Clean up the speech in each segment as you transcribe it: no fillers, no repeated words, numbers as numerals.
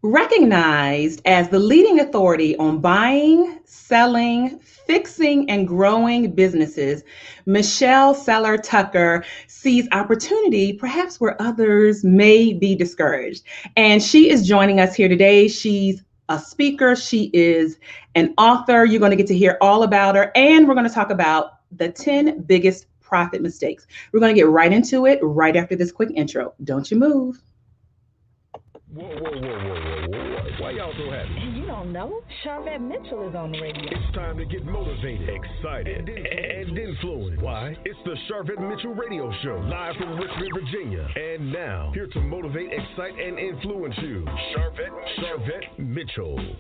Recognized as the leading authority on buying, selling, fixing, and growing businesses, Michelle Seiler Tucker sees opportunity perhaps where others may be discouraged. And she is joining us here today. She's a speaker, she is an author. You're going to get to hear all about her, and we're going to talk about the 10 biggest profit mistakes. We're going to get right into it right after this quick intro. Don't you move. Whoa. Why y'all so happy? You don't know? Charvette Mitchell is on the radio. It's time to get motivated, excited, and influenced. Why? It's the Charvette Mitchell Radio Show, live from Richmond, Virginia. And now, here to motivate, excite, and influence you, Charvette Mitchell.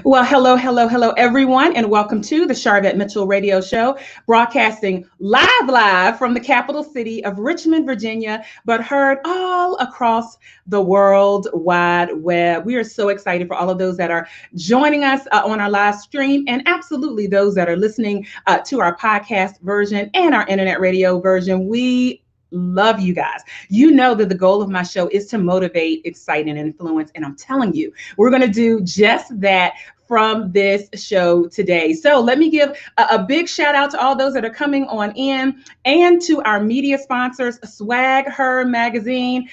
Well, hello, everyone, and welcome to the Charvette Mitchell Radio Show, broadcasting live from the capital city of Richmond, Virginia, but heard all across the World Wide Web. We are so excited for all of those that are joining us on our live stream, and absolutely those that are listening to our podcast version and our internet radio version. We love you guys. You know that the goal of my show is to motivate, excite, and influence. And I'm telling you, we're going to do just that from this show today. So let me give a big shout out to all those that are coming on in, and to our media sponsors, Swag Her Magazine.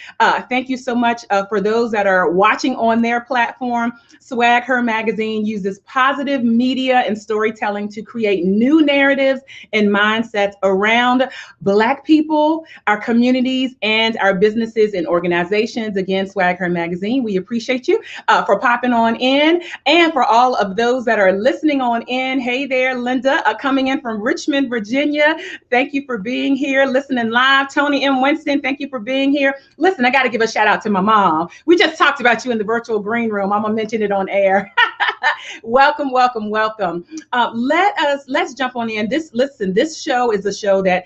Thank you so much for those that are watching on their platform. Swag Her Magazine uses positive media and storytelling to create new narratives and mindsets around Black people, our communities, and our businesses and organizations. Again, Swag Her Magazine, we appreciate you for popping on in, and for all of those that are listening on in. Hey there, Linda, coming in from Richmond, Virginia. Thank you for being here, listening live. Tony M. Winston, thank you for being here. Listen, I got to give a shout out to my mom. We just talked about you in the virtual green room. I'm gonna mention it on air. Welcome. Let's jump on in. This show is a show that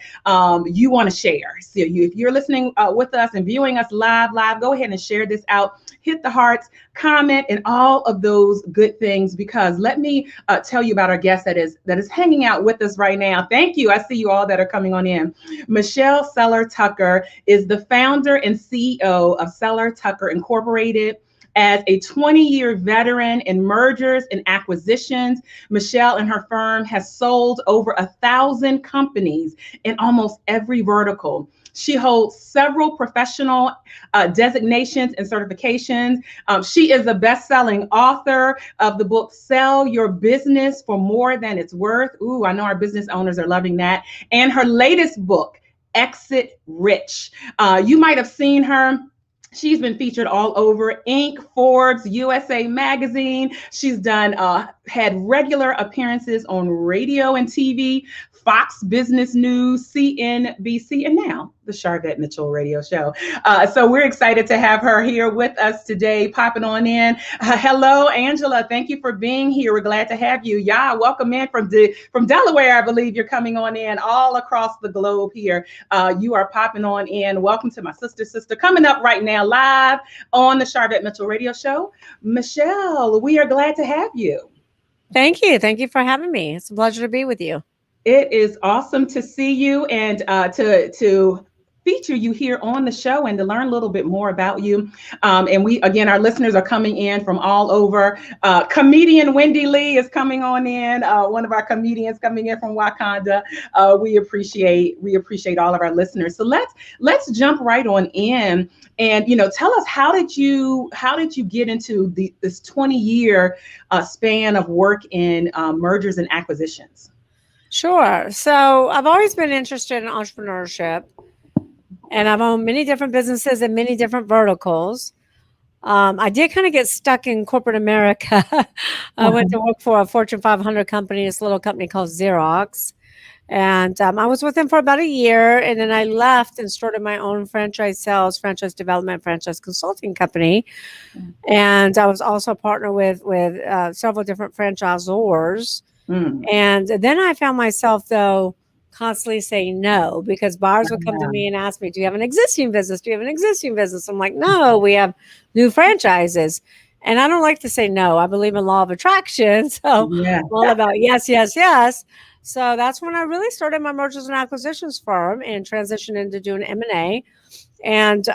you want to share. So if you're listening with us and viewing us live, go ahead and share this out. Hit the hearts, comment, and all of those good things, because let me tell you about our guest that is hanging out with us right now. Thank you. I see you all that are coming on in. Michelle Seiler Tucker is the founder and CEO of Seiler Tucker Incorporated. As a 20-year veteran in mergers and acquisitions, Michelle and her firm has sold over 1,000 companies in almost every vertical. She holds several professional designations and certifications. She is a best-selling author of the book, Sell Your Business for More Than It's Worth. Ooh, I know our business owners are loving that. And her latest book, Exit Rich. You might have seen her. She's been featured all over Inc., Forbes, USA Magazine. She's had regular appearances on radio and TV, Fox Business News, CNBC, and now the Charvette Mitchell Radio Show. So we're excited to have her here with us today, popping on in. Hello, Angela. Thank you for being here. We're glad to have you. Yeah, welcome in from Delaware. I believe you're coming on in all across the globe here. You are popping on in. Welcome to my sister coming up right now live on the Charvette Mitchell Radio Show. Michelle, we are glad to have you. Thank you. Thank you for having me. It's a pleasure to be with you. It is awesome to see you and to feature you here on the show and to learn a little bit more about you. And we, again, our listeners are coming in from all over. Comedian Wendy Lee is coming on in. One of our comedians coming in from Wakanda. We appreciate all of our listeners. So let's jump right on in, and tell us, how did you get into this 20-year span of work in mergers and acquisitions? Sure. So I've always been interested in entrepreneurship, and I've owned many different businesses in many different verticals. I did kind of get stuck in corporate America. I went to work for a Fortune 500 company, this little company called Xerox. And I was with them for about a year, and then I left and started my own franchise sales, franchise development, franchise consulting company. And I was also a partner with several different franchisors. And then I found myself, though, constantly saying no, because buyers would come to me and ask me, do you have an existing business? Do you have an existing business? I'm like, no, we have new franchises. And I don't like to say no. I believe in law of attraction. So I'm all about yes, yes, yes. So that's when I really started my mergers and acquisitions firm and transitioned into doing M&A. And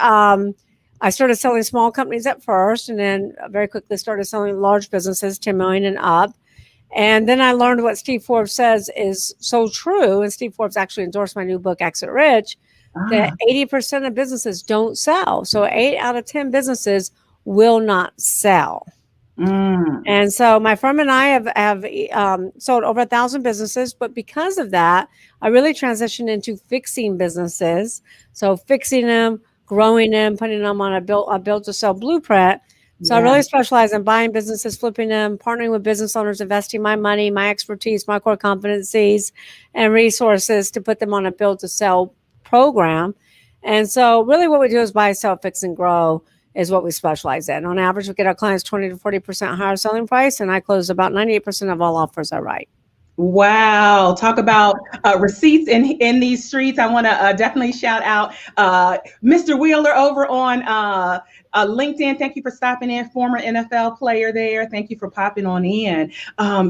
I started selling small companies at first, and then very quickly started selling large businesses, 10 million and up. And then I learned what Steve Forbes says is so true. And Steve Forbes actually endorsed my new book, Exit Rich, that 80% of businesses don't sell. So 8 out of 10 businesses will not sell. And so my firm and I have sold over 1,000 businesses, but because of that, I really transitioned into fixing businesses. So fixing them, growing them, putting them on a build to sell blueprint. So I really specialize in buying businesses, flipping them, partnering with business owners, investing my money, my expertise, my core competencies, and resources to put them on a build to sell program. And so really what we do is buy, sell, fix, and grow is what we specialize in. On average, we get our clients 20 to 40% higher selling price, and I close about 98% of all offers I write. Wow. Talk about receipts in these streets. I want to definitely shout out Mr. Wheeler over on LinkedIn. Thank you for stopping in, former NFL player there. Thank you for popping on in.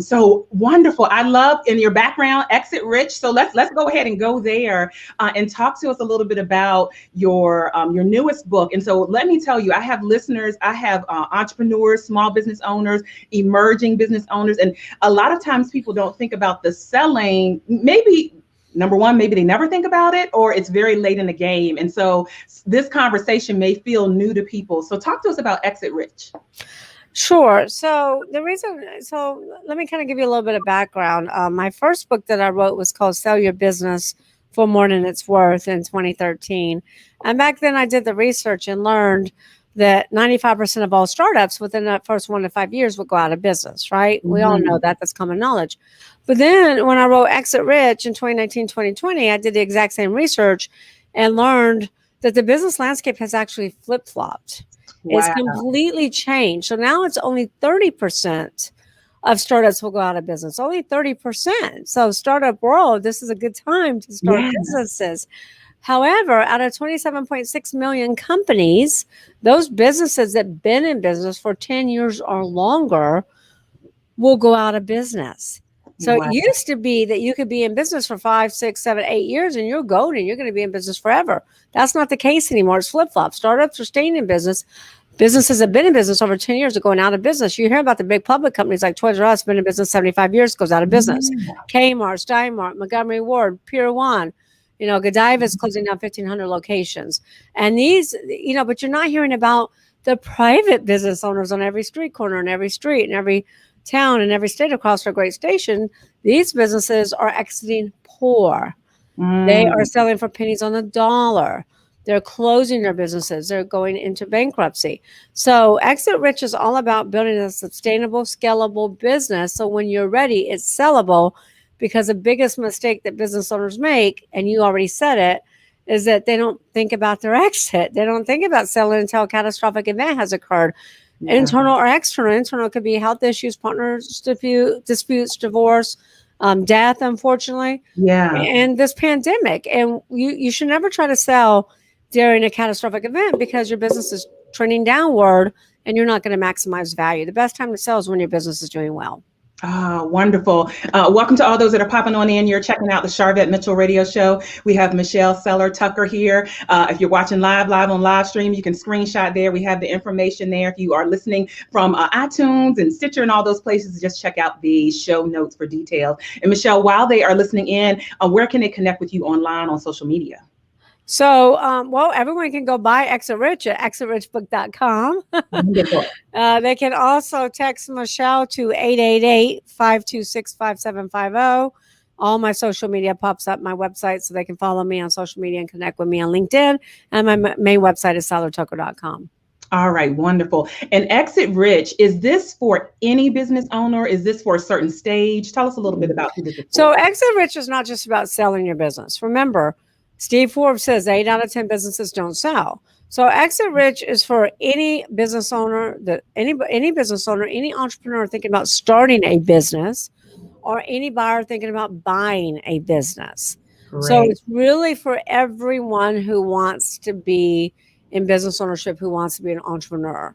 So wonderful. I love in your background, Exit Rich. So let's go ahead and go there and talk to us a little bit about your newest book. And so let me tell you, I have listeners, I have entrepreneurs, small business owners, emerging business owners, and a lot of times people don't think about the selling. Maybe number one, maybe they never think about it, or it's very late in the game. And so this conversation may feel new to people. So talk to us about Exit Rich. Sure. So let me kind of give you a little bit of background. My first book that I wrote was called Sell Your Business for More Than It's Worth in 2013. And back then I did the research and learned that 95% of all startups within the first 1 to 5 years will go out of business, right? Mm-hmm. We all know that. That's common knowledge. But then when I wrote Exit Rich in 2019, 2020, I did the exact same research and learned that the business landscape has actually flip-flopped. Wow. It's completely changed. So now it's only 30% of startups will go out of business, only 30%. So startup world, this is a good time to start businesses. However, out of 27.6 million companies, those businesses that have been in business for 10 years or longer will go out of business. So it used to be that you could be in business for 5, 6, 7, 8 years and you're golden. You're going to be in business forever. That's not the case anymore. It's flip-flop. Startups are staying in business. Businesses have been in business over 10 years are going out of business. You hear about the big public companies like Toys R Us, been in business 75 years, goes out of business. Kmart, Steinmart, Montgomery Ward, Pier 1. Godiva is closing down 1,500 locations. And these, but you're not hearing about the private business owners on every street corner and every street and every town and every state across our great station. These businesses are exiting poor. They are selling for pennies on the dollar. They're closing their businesses. They're going into bankruptcy. So Exit Rich is all about building a sustainable, scalable business. So when you're ready, it's sellable. Because the biggest mistake that business owners make, and you already said it, is that they don't think about their exit. They don't think about selling until a catastrophic event has occurred. Internal or external. Internal could be health issues, partners disputes, divorce, death, unfortunately. And this pandemic. And you should never try to sell during a catastrophic event because your business is trending downward and you're not going to maximize value. The best time to sell is when your business is doing well. Wonderful. Welcome to all those that are popping on in. You're checking out the Charvette Mitchell Radio Show. We have Michelle Seiler Tucker here. If you're watching live on live stream, you can screenshot there. We have the information there. If you are listening from iTunes and Stitcher and all those places, just check out the show notes for details. And Michelle, while they are listening in, where can they connect with you online on social media? So, everyone can go buy Exit Rich at exitrichbook.com. They can also text Michelle to 888-526-5750. All my social media pops up, my website, so they can follow me on social media and connect with me on LinkedIn. And my main website is seilertucker.com. All right, wonderful. And Exit Rich, is this for any business owner? Is this for a certain stage? Tell us a little bit about who this is for. So Exit Rich is not just about selling your business. Remember, Steve Forbes says 8 out of 10 businesses don't sell. So Exit Rich is for any business owner, any business owner, any entrepreneur thinking about starting a business, or any buyer thinking about buying a business. Great. So it's really for everyone who wants to be in business ownership, who wants to be an entrepreneur.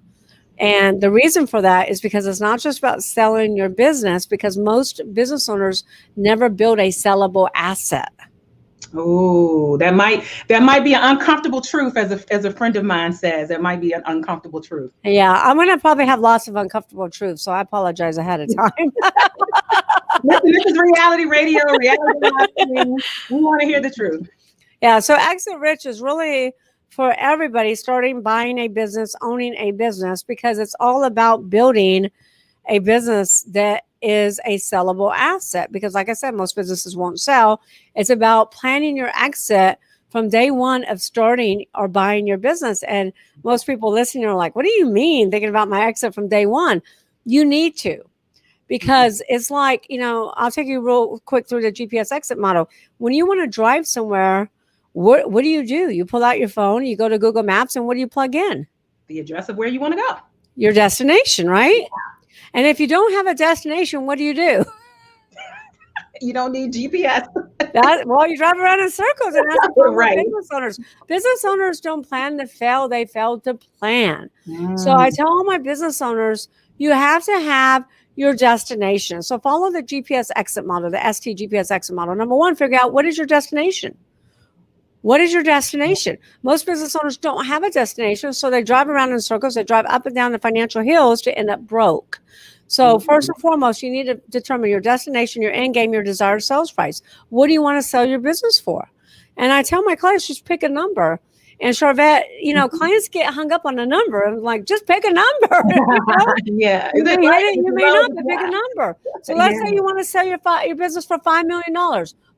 And the reason for that is because it's not just about selling your business, because most business owners never build a sellable asset. Oh, that might be an uncomfortable truth, as a friend of mine says. That might be an uncomfortable truth. Yeah, I'm going to probably have lots of uncomfortable truths, so I apologize ahead of time. Listen, this is reality radio, reality live. We want to hear the truth. Yeah, so Exit Rich is really for everybody starting, buying a business, owning a business, because it's all about building a business that is a sellable asset. Because like I said, most businesses won't sell. It's about planning your exit from day one of starting or buying your business. And most people listening are like, what do you mean thinking about my exit from day one? You need to. Because it's like, I'll take you real quick through the GPS exit model. When you want to drive somewhere, what do? You pull out your phone, you go to Google Maps, and what do you plug in? The address of where you want to go. Your destination, right? Yeah. And if you don't have a destination, what do? You don't need GPS. You drive around in circles, and that's right. Business owners. Business owners don't plan to fail; they fail to plan. So I tell all my business owners, you have to have your destination. So follow the GPS exit model, the ST GPS exit model. Number one, figure out what is your destination. What is your destination? Most business owners don't have a destination, so they drive around in circles. They drive up and down the financial hills to end up broke. So first and foremost, you need to determine your destination, your end game, your desired sales price. What do you want to sell your business for? And I tell my clients, just pick a number. And Charvette, clients get hung up on a number. I'm like, just pick a number. Yeah. You may hit it, you may not, but pick a number. So let's say you want to sell your business for $5 million.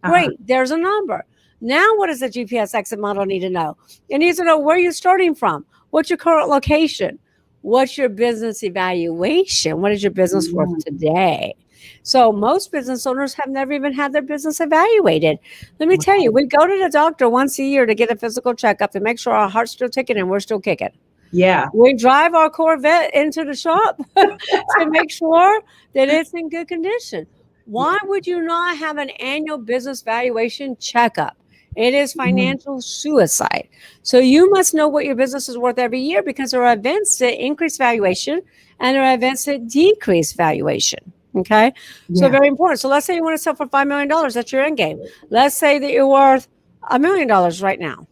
Great, there's a number. Now, what does the GPS exit model need to know? It needs to know where you're starting from. What's your current location? What's your business evaluation? What is your business worth today? So most business owners have never even had their business evaluated. Let me tell you, we go to the doctor once a year to get a physical checkup to make sure our heart's still ticking and we're still kicking. Yeah. We drive our Corvette into the shop to make sure that it's in good condition. Why would you not have an annual business valuation checkup? It is financial suicide. So you must know what your business is worth every year, because there are events that increase valuation and there are events that decrease valuation. Okay. So very important. So let's say you want to sell for $5 million. That's your end game. Let's say that you're worth $1 million right now.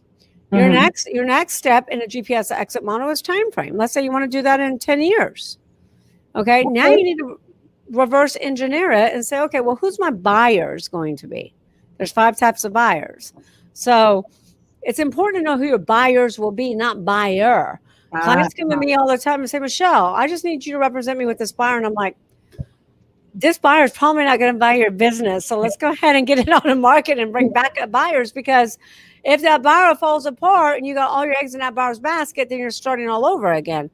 Your next step in a GPS exit model is time frame. Let's say you want to do that in 10 years. Okay. Now you need to reverse engineer it and say, okay, well, who's my buyers going to be? There's 5 types of buyers. So it's important to know who your buyers will be, not buyer. Clients come to me all the time and say, Michelle, I just need you to represent me with this buyer. And I'm like, this buyer is probably not going to buy your business. So let's go ahead and get it on the market and bring back buyers, because if that buyer falls apart and you got all your eggs in that buyer's basket, then you're starting all over again.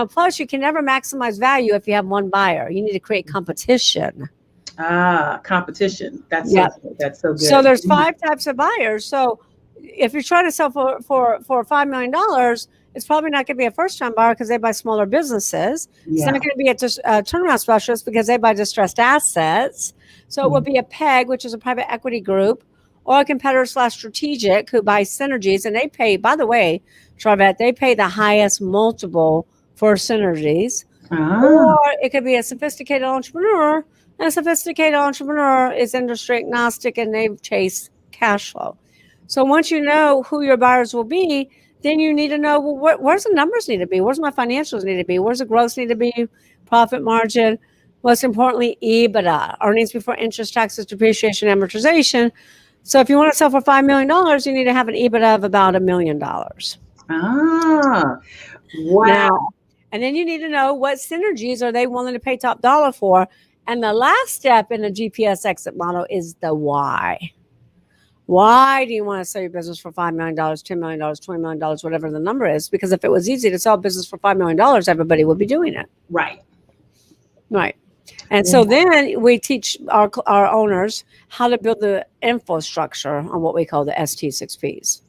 Plus you can never maximize value if you have one buyer. You need to create competition. Competition. That's so good. So there's 5 types of buyers. So if you're trying to sell for $5 million, it's probably not going to be a first-time buyer because they buy smaller businesses. It's not going to be a turnaround specialist because they buy distressed assets. So it would be a PEG, which is a private equity group, or a competitor/strategic who buys synergies. And they pay, by the way, Charvette, they pay the highest multiple for synergies. Or it could be a sophisticated entrepreneur. And a sophisticated entrepreneur is industry agnostic and they chase cash flow. So once you know who your buyers will be, then you need to know, well, where's the numbers need to be? Where's my financials need to be? Where's the growth need to be? Profit margin. Most importantly, EBITDA, earnings before interest, taxes, depreciation, amortization. So if you want to sell for $5 million, you need to have an EBITDA of about $1 million. Wow. Now, and then you need to know what synergies are they willing to pay top dollar for. And the last step in the GPS exit model is the why. Why do you want to sell your business for $5 million, $10 million, $20 million, whatever the number is? Because if it was easy to sell a business for $5 million, everybody would be doing it. Right. And so then we teach our owners how to build the infrastructure on what we call the ST6Ps.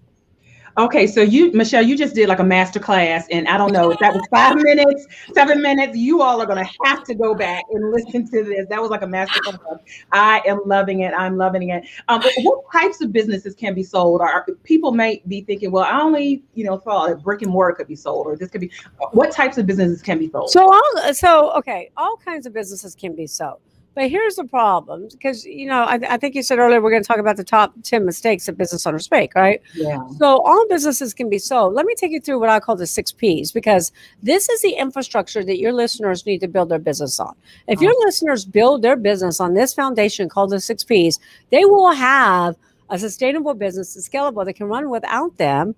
Okay, so Michelle, you just did like a master class, and I don't know if that was 5 minutes, 7 minutes. You all are going to have to go back and listen to this. That was like a master class. I am loving it. I'm loving it. What types of businesses can be sold? Or people may be thinking, well, I only, thought a brick and mortar could be sold, or this could be. What types of businesses can be sold? All kinds of businesses can be sold. But here's the problem, because, I think you said earlier we're going to talk about the top 10 mistakes that business owners make, right? Yeah. So all businesses can be sold. Let me take you through what I call the 6 Ps, because this is the infrastructure that your listeners need to build their business on. If your listeners build their business on this foundation called the 6 Ps, they will have a sustainable business that's scalable, that can run without them,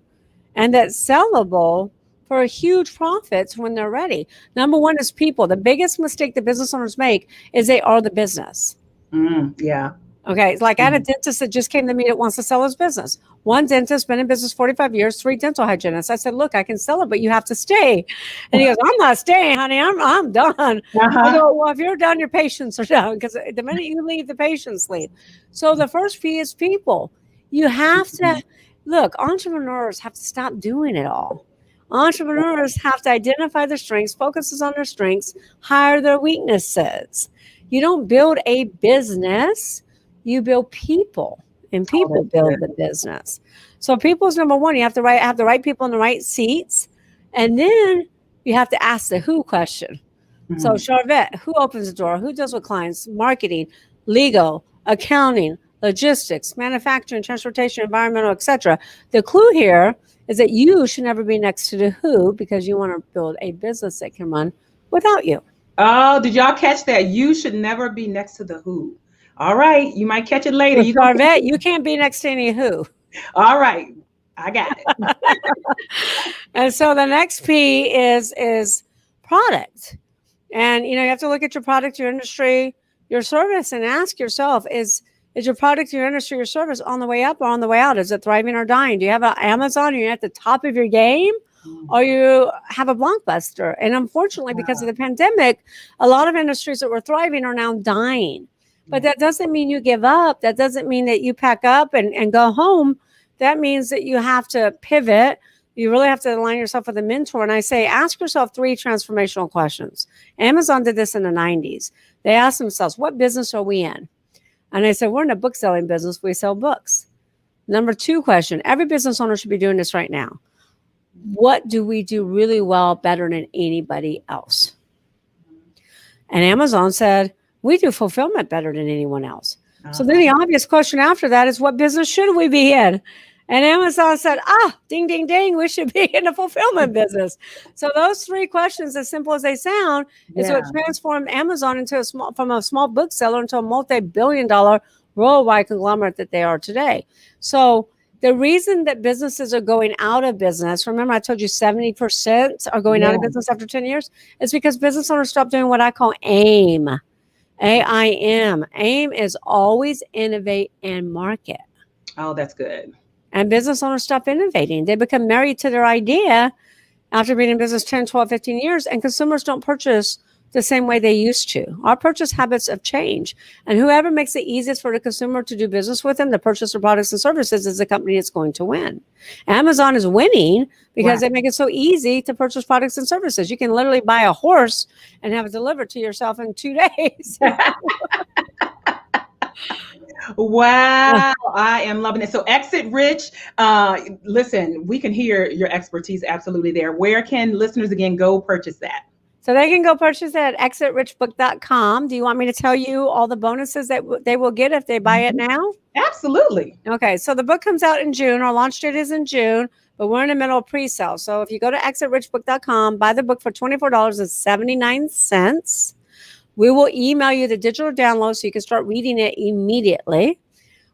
and that's sellable for huge profits when they're ready. Number one is people. The biggest mistake that business owners make is they are the business. Yeah. Okay. It's like I had a dentist that just came to me that wants to sell his business. One dentist, been in business 45 years, 3 dental hygienists. I said, look, I can sell it, but you have to stay. And he goes, I'm not staying, honey. I'm done. I go, well, if you're done, your patients are done, because the minute you leave, the patients leave. So the first P is people. You have to, look, entrepreneurs have to stop doing it all. Entrepreneurs have to identify their strengths, focuses on their strengths, hire their weaknesses. You don't build a business, you build people, and people build the business. So people is number one. You have to have the right people in the right seats, and then you have to ask the who question. So Charvette, who opens the door? Who deals with clients? Marketing, legal, accounting, logistics, manufacturing, transportation, environmental, etc. The clue here is that you should never be next to the who, because you want to build a business that can run without you. Oh, did y'all catch that? You should never be next to the who. All right. You might catch it later. So Charvette, you can't be next to any who. All right. I got it. And so the next P is product. And, you have to look at your product, your industry, your service, and ask yourself, is your product, your industry, your service on the way up or on the way out? Is it thriving or dying? Do you have an Amazon? Are you at the top of your game? Or you have a blockbuster? And unfortunately, because of the pandemic, a lot of industries that were thriving are now dying. But that doesn't mean you give up. That doesn't mean that you pack up and go home. That means that you have to pivot. You really have to align yourself with a mentor. And I say, ask yourself 3 transformational questions. Amazon did this in the 90s. They asked themselves, what business are we in? And I said, we're in a book selling business. We sell books. Number 2 question, every business owner should be doing this right now. What do we do really well, better than anybody else? And Amazon said, we do fulfillment better than anyone else. So then the obvious question after that is, what business should we be in? And Amazon said, ding, ding, ding, we should be in the fulfillment business. So those 3 questions, as simple as they sound, is what transformed Amazon from a small bookseller into a multi-billion-dollar worldwide conglomerate that they are today. So the reason that businesses are going out of business, remember I told you 70% are going out of business after 10 years, is because business owners stop doing what I call AIM. AIM. AIM is always innovate and market. Oh, that's good. And business owners stop innovating. They become married to their idea after being in business 10, 12, 15 years, and consumers don't purchase the same way they used to. Our purchase habits have changed. And whoever makes it easiest for the consumer to do business with them, to purchase their products and services, is the company that's going to win. Amazon is winning because they make it so easy to purchase products and services. You can literally buy a horse and have it delivered to yourself in 2 days. Wow, I am loving it. So Exit Rich, listen, we can hear your expertise absolutely there. Where can listeners again go purchase that? So they can go purchase it at exitrichbook.com. Do you want me to tell you all the bonuses that they will get if they buy it now? Absolutely. Okay, so the book comes out in June. Our launch date is in June, but we're in the middle of pre-sale. So if you go to exitrichbook.com, buy the book for $24.79. We will email you the digital download so you can start reading it immediately.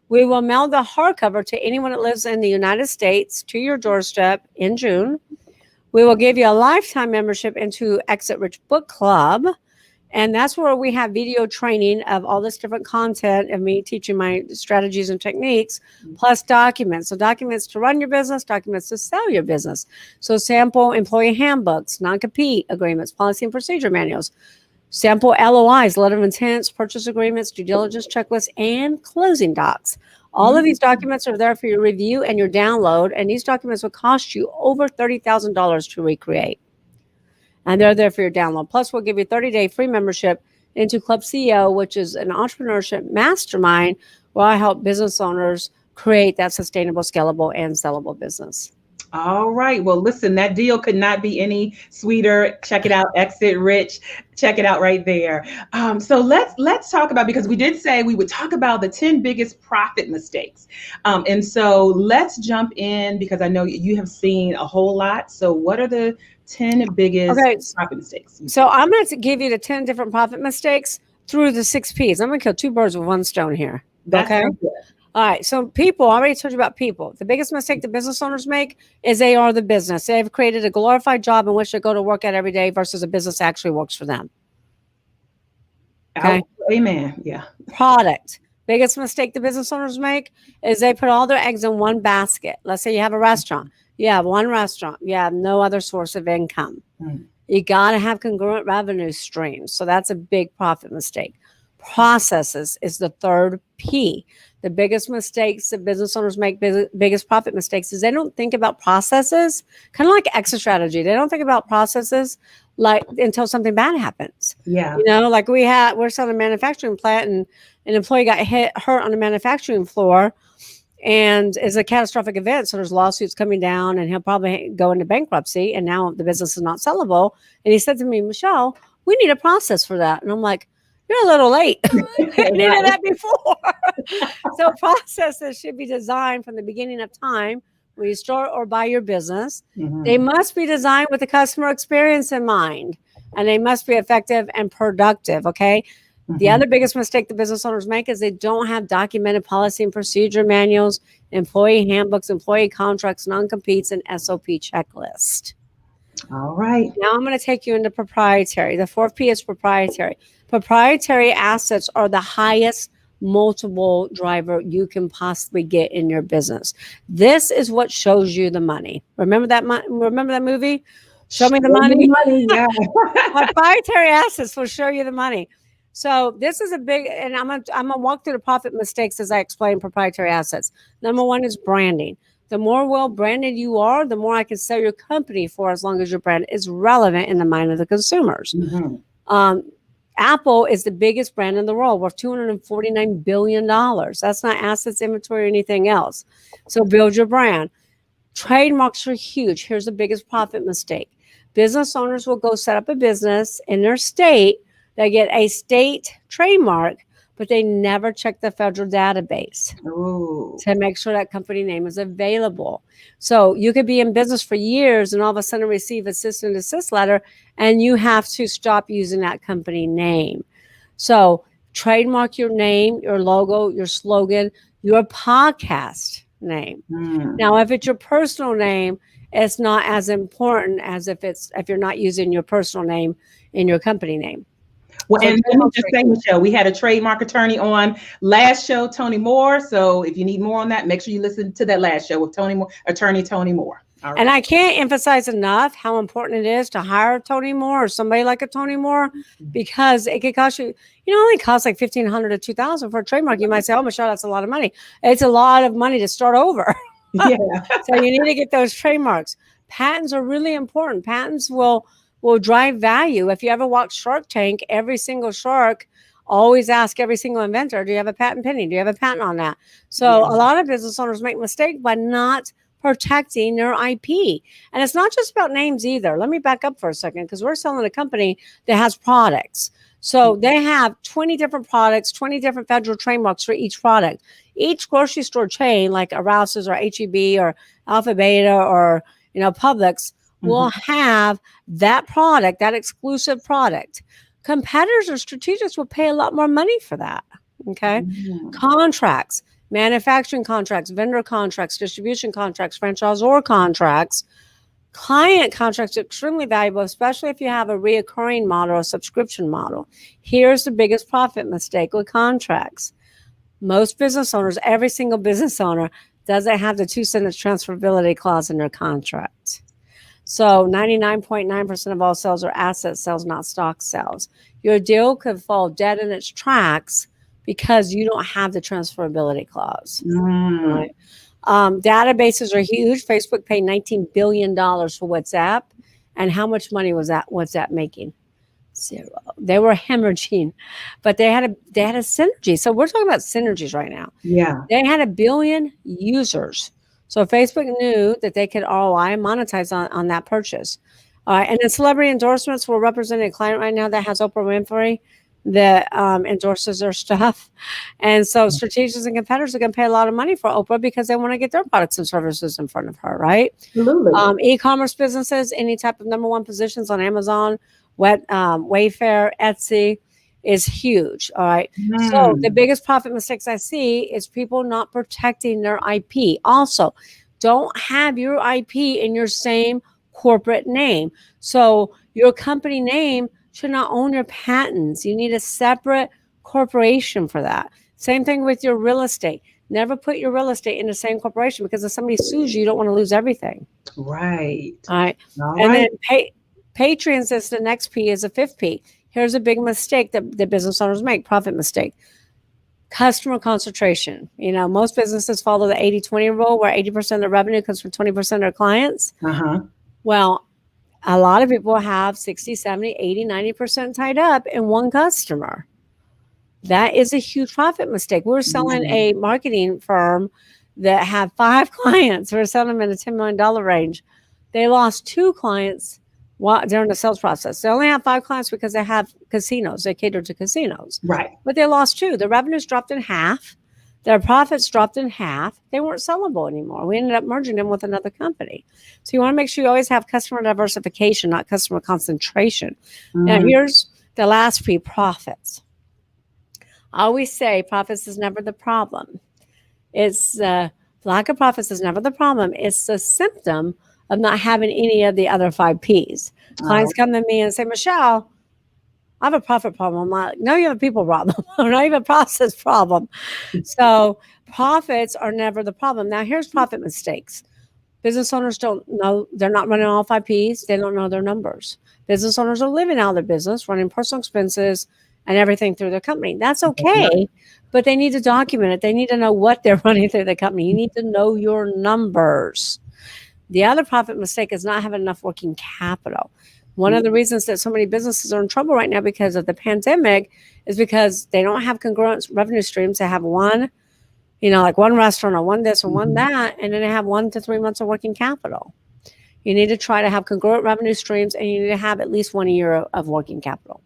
We will mail the hardcover to anyone that lives in the United States to your doorstep in June. We will give you a lifetime membership into Exit Rich Book Club. And that's where we have video training of all this different content of me teaching my strategies and techniques, plus documents. So documents to run your business, documents to sell your business. So sample employee handbooks, non-compete agreements, policy and procedure manuals, sample LOIs, letter of intents, purchase agreements, due diligence checklists, and closing docs. All of these documents are there for your review and your download, and these documents will cost you over $30,000 to recreate. And they're there for your download. Plus, we'll give you a 30-day free membership into Club CEO, which is an entrepreneurship mastermind where I help business owners create that sustainable, scalable, and sellable business. All right. Well, listen, that deal could not be any sweeter. Check it out, Exit Rich. Check it out right there. So let's talk about, because we did say we would talk about the 10 biggest profit mistakes. And so let's jump in, because I know you have seen a whole lot. So what are the 10 biggest profit mistakes? So I'm going to give you the 10 different profit mistakes through the 6 Ps. I'm going to kill 2 birds with 1 stone here. Okay. All right. So people, I already told you about people. The biggest mistake the business owners make is they are the business. They've created a glorified job in which they go to work at every day versus a business that actually works for them. Okay. Oh, amen. Yeah. Product. Biggest mistake the business owners make is they put all their eggs in one basket. Let's say you have a restaurant. You have one restaurant. You have no other source of income. You got to have congruent revenue streams. So that's a big profit mistake. Processes is the 3rd P. The biggest mistakes that business owners make, biggest profit mistakes, is they don't think about processes, kind of like exit strategy. They don't think about processes like until something bad happens. Yeah. You know, like we're selling a manufacturing plant, and an employee got hurt on the manufacturing floor, and it's a catastrophic event. So there's lawsuits coming down, and he'll probably go into bankruptcy. And now the business is not sellable. And he said to me, Michelle, we need a process for that. And I'm like, you're a little late. I needed that before. So processes should be designed from the beginning of time when you start or buy your business. They must be designed with the customer experience in mind, and they must be effective and productive. Okay. The other biggest mistake the business owners make is they don't have documented policy and procedure manuals, employee handbooks, employee contracts, non-competes, and SOP checklist. All right. Now I'm going to take you into proprietary. The 4th P is proprietary. Proprietary assets are the highest multiple driver you can possibly get in your business. This is what shows you the money. Remember that movie? Show me the money. Yeah. Proprietary assets will show you the money. So this is a big, and I'm gonna walk through the profit mistakes as I explain proprietary assets. Number 1 is branding. The more well branded you are, the more I can sell your company for, as long as your brand is relevant in the mind of the consumers. Apple is the biggest brand in the world, worth $249 billion. That's not assets, inventory, or anything else. So build your brand. Trademarks are huge. Here's the biggest profit mistake. Business owners will go set up a business in their state. They get a state trademark, but they never check the federal database to make sure that company name is available. So you could be in business for years and all of a sudden receive a cease and desist letter, and you have to stop using that company name. So trademark your name, your logo, your slogan, your podcast name. Now, if it's your personal name, it's not as important as if you're not using your personal name in your company name. Well, and let me just say, Michelle, we had a trademark attorney on last show, Tony Moore. So if you need more on that, make sure you listen to that last show with attorney Tony Moore. All right. And I can't emphasize enough how important it is to hire Tony Moore or somebody like a Tony Moore, because it could cost you, it only costs like $1,500 to $2,000 for a trademark. You might say, oh, Michelle, that's a lot of money. It's a lot of money to start over. Yeah. So you need to get those trademarks. Patents are really important. Patents will drive value. If you ever watch Shark Tank, every single shark always ask every single inventor, do you have a patent pending? Do you have a patent on that? So a lot of business owners make mistakes by not protecting their IP. And it's not just about names either. Let me back up for a second, because we're selling a company that has products. So they have 20 different products, 20 different federal trademarks for each product. Each grocery store chain, like a Rouse's or H-E-B or Alpha Beta or Publix, will have that product, that exclusive product. Competitors or strategics will pay a lot more money for that. Okay. Contracts, manufacturing contracts, vendor contracts, distribution contracts, franchisor contracts, client contracts are extremely valuable, especially if you have a reoccurring model or subscription model. Here's the biggest profit mistake with contracts. Most business owners, every single business owner, doesn't have the 2-sentence transferability clause in their contract. So 99.9% of all sales are asset sales, not stock sales. Your deal could fall dead in its tracks because you don't have the transferability clause. Mm. Right? Databases are huge. Facebook paid $19 billion for WhatsApp. And how much money was that WhatsApp making? Zero. They were hemorrhaging, but they had a synergy. So we're talking about synergies right now. Yeah. They had 1 billion users. So Facebook knew that they could ROI and monetize on that purchase. And then celebrity endorsements. We're representing a client right now that has Oprah Winfrey that endorses their stuff. And so strategics and competitors are going to pay a lot of money for Oprah because they want to get their products and services in front of her, right? Absolutely. E-commerce businesses, any type of number one positions on Amazon, Wayfair, Etsy is huge. All right. So the biggest profit mistakes I see is people not protecting their IP. Also, don't have your IP in your same corporate name. So your company name should not own your patents. You need a separate corporation for that. Same thing with your real estate. Never put your real estate in the same corporation because if somebody sues you, you don't want to lose everything. Right. All right. All And right. then Patreon says the next P is a fifth P. Here's a big mistake that the business owners make, profit mistake. Customer concentration. Most businesses follow the 80-20 rule where 80% of the revenue comes from 20% of their clients. Uh-huh. Well, a lot of people have 60, 70, 80, 90% tied up in one customer. That is a huge profit mistake. We're selling a marketing firm that had 5 clients. We're selling them in a $10 million range. They lost 2 clients during the sales process. They only have 5 clients because they have casinos. They cater to casinos. Right. But they lost 2. The revenues dropped in half. Their profits dropped in half. They weren't sellable anymore. We ended up merging them with another company. So you want to make sure you always have customer diversification, not customer concentration. Now, here's the last P, profits. I always say profits is never the problem. It's lack of profits is never the problem. It's the symptom of not having any of the other 5 Ps. Clients come to me and say, Michelle, I have a profit problem. I'm like, no, you have a people problem, or not even a process problem. So profits are never the problem. Now, here's profit mistakes. Business owners don't know, they're not running all 5 Ps. They don't know their numbers. Business owners are living out of their business, running personal expenses and everything through their company. That's okay, but they need to document it. They need to know what they're running through the company. You need to know your numbers. The other profit mistake is not having enough working capital. One of the reasons that so many businesses are in trouble right now because of the pandemic is because they don't have congruent revenue streams. They have one, like one restaurant or one this or one that, and then they have 1 to 3 months of working capital. You need to try to have congruent revenue streams, and you need to have at least 1 year of working capital.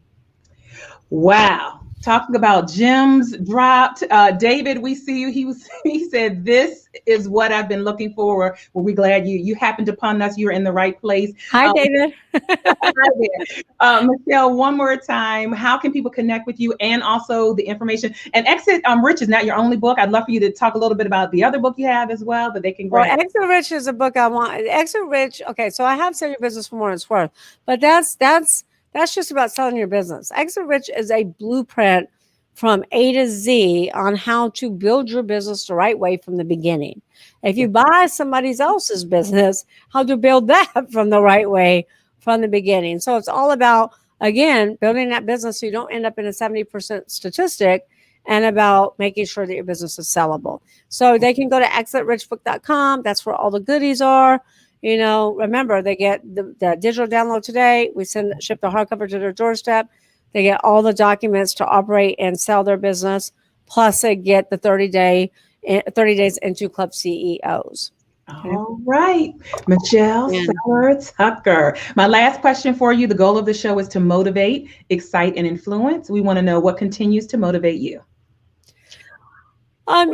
Wow. Talking about gems dropped. David, we see you. He said, this is what I've been looking for. We're glad you happened upon us. You're in the right place. Hi, David. Hi there. Michelle, one more time, how can people connect with you and also the information? And Exit Rich is not your only book. I'd love for you to talk a little bit about the other book you have as well, but they can grab. Well, Exit Rich is a book I want. Exit Rich, okay, so I have Sell Your Business for More Than It's Worth, but that's just about selling your business. Exit Rich is a blueprint from A to Z on how to build your business the right way from the beginning. If you buy somebody else's business, how to build that from the right way from the beginning. So it's all about, again, building that business so you don't end up in a 70% statistic, and about making sure that your business is sellable. So they can go to exitrichbook.com. That's where all the goodies are. Remember, they get the digital download today. We ship the hardcover to their doorstep. They get all the documents to operate and sell their business. Plus, they get the 30 days into Club CEOs. Okay. All right. Michelle Seiler Tucker. My last question for you. The goal of the show is to motivate, excite, and influence. We want to know what continues to motivate you. What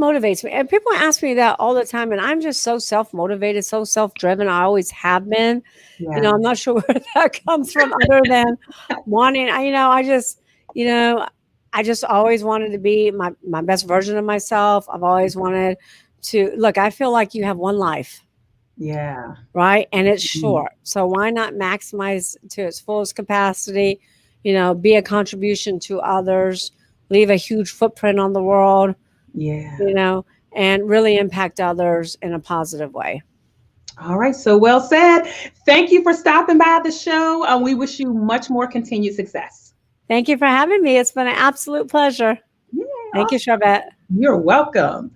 motivates me? And people ask me that all the time, and I'm just so self-motivated, so self-driven. I always have been. Yeah. I'm not sure where that comes from other than wanting, I just always wanted to be my best version of myself. I've always wanted to look, I feel like you have one life. Yeah. Right. And it's short. So why not maximize to its fullest capacity, be a contribution to others, leave a huge footprint on the world, and really impact others in a positive way. All right. So well said. Thank you for stopping by the show. We wish you much more continued success. Thank you for having me. It's been an absolute pleasure. Thank you, Charvette. You're welcome.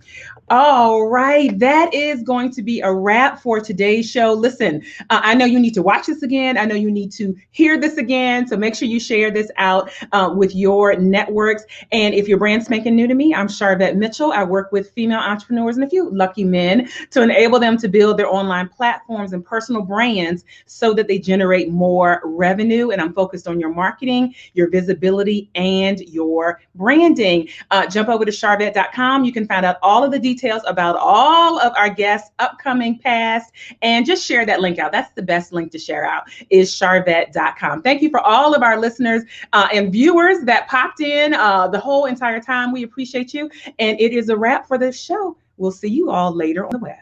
All right, that is going to be a wrap for today's show. Listen, I know you need to watch this again. I know you need to hear this again. So make sure you share this out with your networks. And if your brand's spanking new to me, I'm Charvette Mitchell. I work with female entrepreneurs and a few lucky men to enable them to build their online platforms and personal brands so that they generate more revenue. And I'm focused on your marketing, your visibility, and your branding. Jump over to charvette.com. You can find out all of the details about all of our guests, upcoming, past, and just share that link out. That's the best link to share out, is charvette.com. Thank you for all of our listeners and viewers that popped in the whole entire time. We appreciate you. And it is a wrap for this show. We'll see you all later on the web.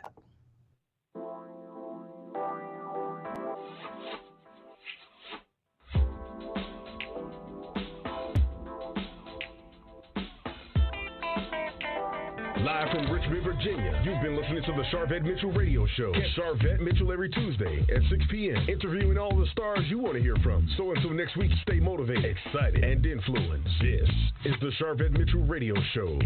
Live from Richmond, Virginia, you've been listening to the Charvette Mitchell Radio Show. Catch Charvette Mitchell every Tuesday at 6 p.m., interviewing all the stars you want to hear from. So until next week, stay motivated, excited, and influenced. This is the Charvette Mitchell Radio Show.